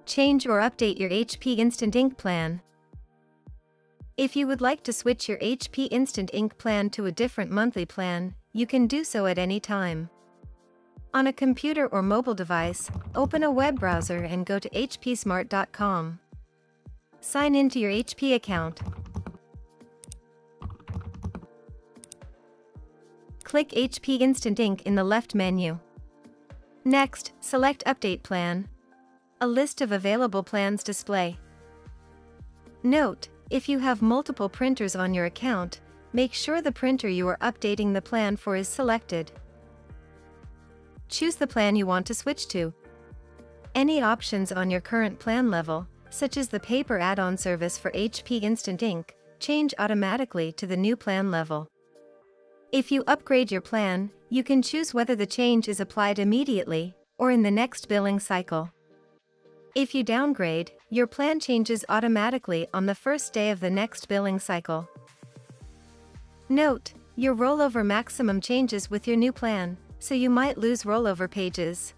Change or update your HP Instant Ink plan. If you would like to switch your HP Instant Ink plan to a different monthly plan, you can do so at any time. On a computer or mobile device, open a web browser and go to hpsmart.com. Sign into your HP account. Click HP Instant Ink in the left menu. Next, select Update Plan. A list of available plans display. Note, if you have multiple printers on your account, make sure the printer you are updating the plan for is selected. Choose the plan you want to switch to. Any options on your current plan level, such as the paper add-on service for HP Instant Ink, change automatically to the new plan level. If you upgrade your plan, you can choose whether the change is applied immediately or in the next billing cycle. If you downgrade, your plan changes automatically on the first day of the next billing cycle. Note, your rollover maximum changes with your new plan, so you might lose rollover pages.